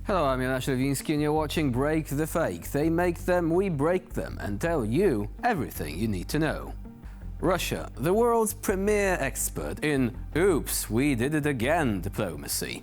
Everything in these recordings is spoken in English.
Hello, I'm Jonasz Lewiński and you're watching Break the Fake. They make them, we break them, and tell you everything you need to know. Russia, the world's premier expert in "oops, we did it again" diplomacy.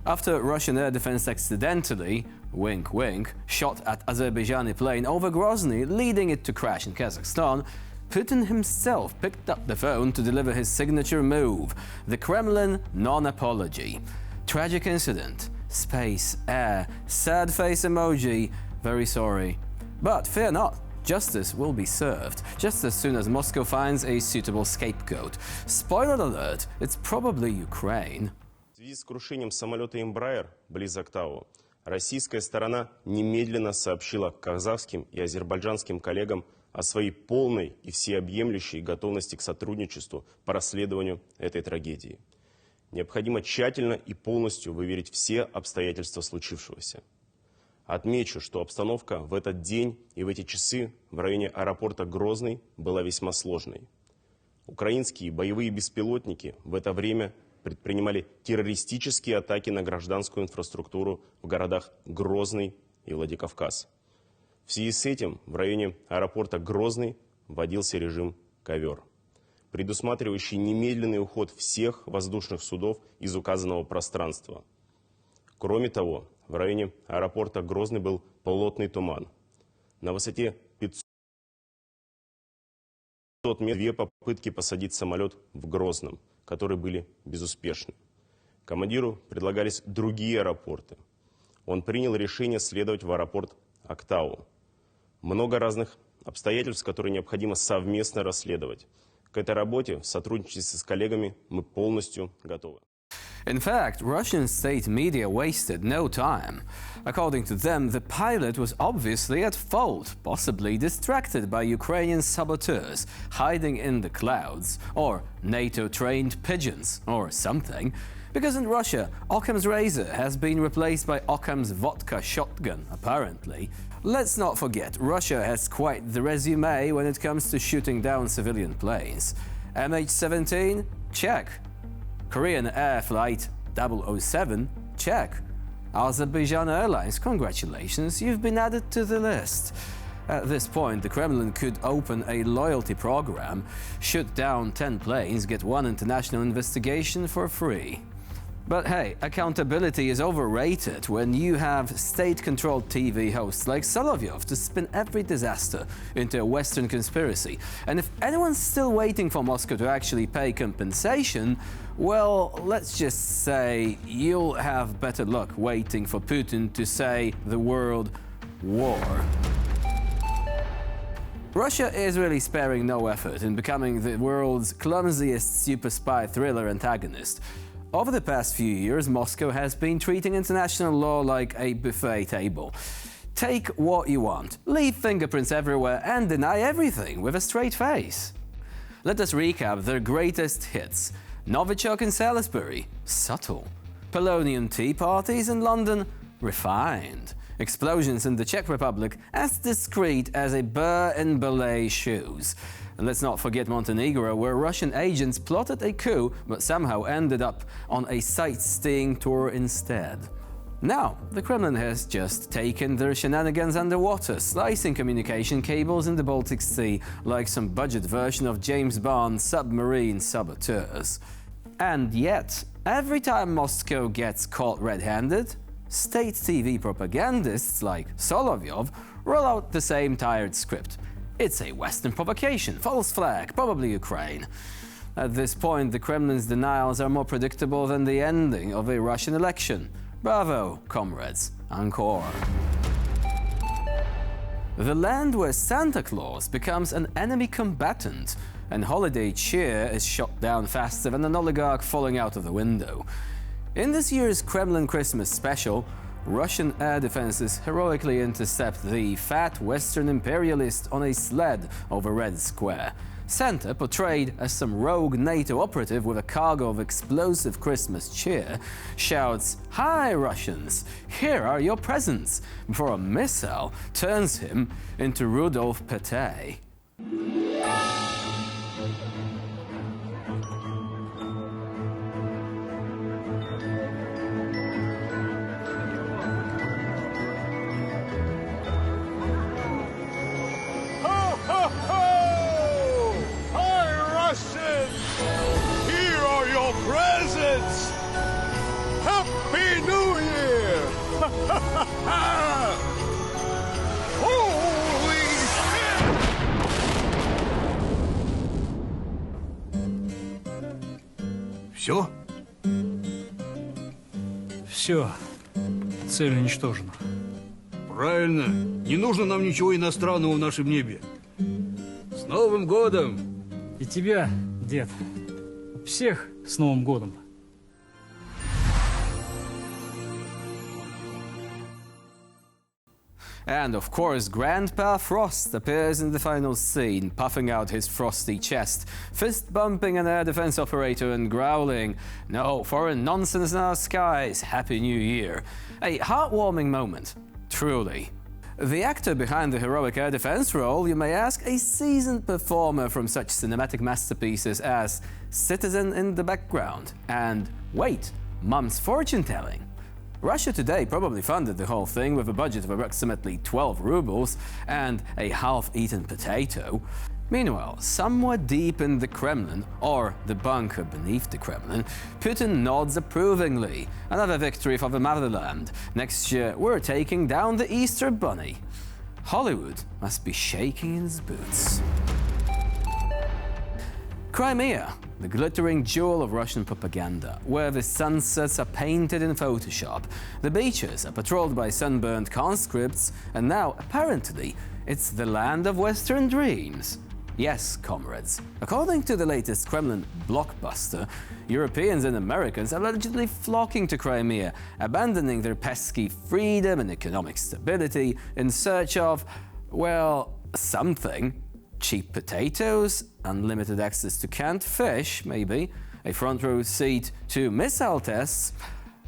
After Russian air defense accidentally, wink wink, shot at Azerbaijani plane over Grozny, leading it to crash in Kazakhstan, Putin himself picked up the phone to deliver his signature move, the Kremlin Non-Apology. Tragic incident. Space, air, sad face emoji, very sorry. But fear not, justice will be served, just as soon as Moscow finds a suitable scapegoat. Spoiler alert, it's probably Ukraine. В связи с крушением самолета Embraer близ Октавы, российская сторона немедленно сообщила казахским и азербайджанским коллегам о своей полной и всеобъемлющей готовности к сотрудничеству по расследованию этой трагедии. Необходимо тщательно и полностью выверить все обстоятельства случившегося. Отмечу, что обстановка в этот день и в эти часы в районе аэропорта Грозный была весьма сложной. Украинские боевые беспилотники в это время предпринимали террористические атаки на гражданскую инфраструктуру в городах Грозный и Владикавказ. В связи с этим в районе аэропорта Грозный вводился режим «Ковер», предусматривающий немедленный уход всех воздушных судов из указанного пространства. Кроме того, в районе аэропорта Грозный был плотный туман. На высоте 500 метров две попытки посадить самолет в Грозном, которые были безуспешны. Командиру предлагались другие аэропорты. Он принял решение следовать в аэропорт Октаву. Много разных обстоятельств, которые необходимо совместно расследовать. К этой работе в сотрудничестве с коллегами мы полностью готовы. In fact, Russian state media wasted no time. According to them, the pilot was obviously at fault, possibly distracted by Ukrainian saboteurs hiding in the clouds, or NATO-trained pigeons, or something. Because in Russia, Occam's razor has been replaced by Occam's vodka shotgun, apparently. Let's not forget, Russia has quite the resume when it comes to shooting down civilian planes. MH17? Check. Korean Air Flight 007? Check. Azerbaijan Airlines, congratulations, you've been added to the list. At this point, the Kremlin could open a loyalty program, shoot down 10 planes, get one international investigation for free. But hey, accountability is overrated when you have state-controlled TV hosts like Solovyov to spin every disaster into a Western conspiracy. And if anyone's still waiting for Moscow to actually pay compensation, well, let's just say you'll have better luck waiting for Putin to say the word war. Russia is really sparing no effort in becoming the world's clumsiest super spy thriller antagonist. Over the past few years, Moscow has been treating international law like a buffet table. Take what you want, leave fingerprints everywhere, and deny everything with a straight face. Let us recap their greatest hits. Novichok in Salisbury, subtle. Polonium tea parties in London, refined. Explosions in the Czech Republic, as discreet as a burr in ballet shoes. And let's not forget Montenegro, where Russian agents plotted a coup but somehow ended up on a sightseeing tour instead. Now, the Kremlin has just taken their shenanigans underwater, slicing communication cables in the Baltic Sea like some budget version of James Bond's submarine saboteurs. And yet, every time Moscow gets caught red-handed, state TV propagandists like Solovyov roll out the same tired script. It's a Western provocation, false flag, probably Ukraine. At this point, the Kremlin's denials are more predictable than the ending of a Russian election. Bravo, comrades. Encore. The land where Santa Claus becomes an enemy combatant and holiday cheer is shot down faster than an oligarch falling out of the window. In this year's Kremlin Christmas special, Russian air defenses heroically intercept the fat Western imperialist on a sled over Red Square. Santa, portrayed as some rogue NATO operative with a cargo of explosive Christmas cheer, shouts, "Hi, Russians! Here are your presents!" before a missile turns him into Rudolf Petey. Все? Все. Цель уничтожена. Правильно. Не нужно нам ничего иностранного в нашем небе. С Новым годом! И тебя, дед. Всех с Новым годом. And of course, Grandpa Frost appears in the final scene, puffing out his frosty chest, fist-bumping an air defense operator and growling, "No foreign nonsense in our skies, Happy New Year." A heartwarming moment, truly. The actor behind the heroic air defense role, you may ask, a seasoned performer from such cinematic masterpieces as Citizen in the Background and, wait, Mum's Fortune Telling. Russia Today probably funded the whole thing with a budget of approximately 12 rubles and a half-eaten potato. Meanwhile, somewhere deep in the Kremlin, or the bunker beneath the Kremlin, Putin nods approvingly. Another victory for the motherland. Next year, we're taking down the Easter Bunny. Hollywood must be shaking in its boots. Crimea, the glittering jewel of Russian propaganda, where the sunsets are painted in Photoshop, the beaches are patrolled by sunburned conscripts, and now, apparently, it's the land of Western dreams. Yes, comrades, according to the latest Kremlin blockbuster, Europeans and Americans are allegedly flocking to Crimea, abandoning their pesky freedom and economic stability in search of, well, something. Cheap potatoes, unlimited access to canned fish, maybe, a front row seat to missile tests,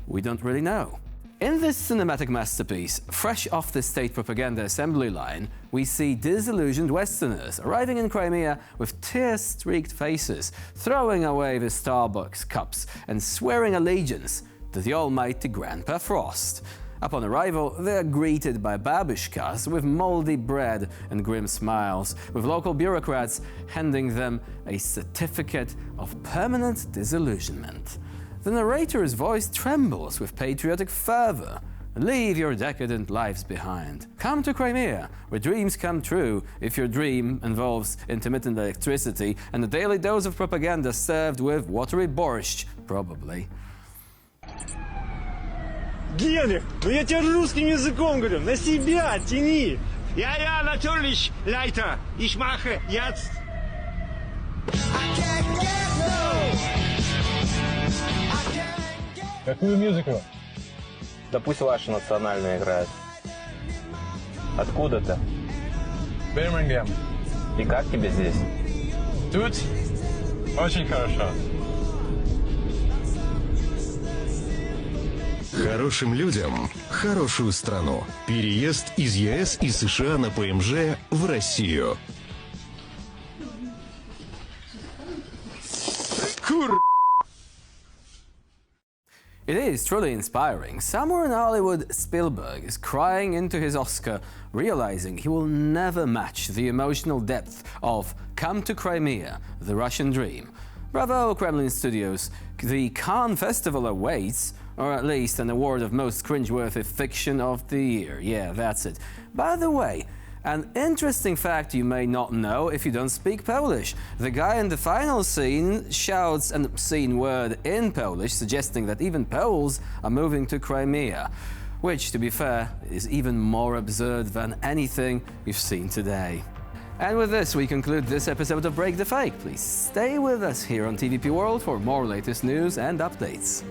we don't really know. In this cinematic masterpiece, fresh off the state propaganda assembly line, we see disillusioned Westerners arriving in Crimea with tear-streaked faces, throwing away the Starbucks cups and swearing allegiance to the almighty Grandpa Frost. Upon arrival, they are greeted by babushkas with moldy bread and grim smiles, with local bureaucrats handing them a certificate of permanent disillusionment. The narrator's voice trembles with patriotic fervor. Leave your decadent lives behind. Come to Crimea, where dreams come true, if your dream involves intermittent electricity and a daily dose of propaganda served with watery borscht, probably. Генрих, ну я тебе русским языком говорю, на себя тяни. Ja, natürlich, Leiter. Ich mache jetzt. Какую музыку? Да пусть ваша национальная играет. Откуда ты? Бирмингем. И как тебе здесь? Тут очень хорошо. Хорошим людям хорошую страну. Переезд из ЕС и США на ПМЖ в Россию. It is truly inspiring. Somewhere in Hollywood, Spielberg is crying into his Oscar, realizing he will never match the emotional depth of Come to Crimea, the Russian Dream. Bravo, Kremlin Studios. The Cannes Festival awaits, or at least an award of most cringeworthy fiction of the year. Yeah, that's it. By the way, an interesting fact you may not know if you don't speak Polish. The guy in the final scene shouts an obscene word in Polish, suggesting that even Poles are moving to Crimea, which, to be fair, is even more absurd than anything you've seen today. And with this, we conclude this episode of Break the Fake. Please stay with us here on TVP World for more latest news and updates.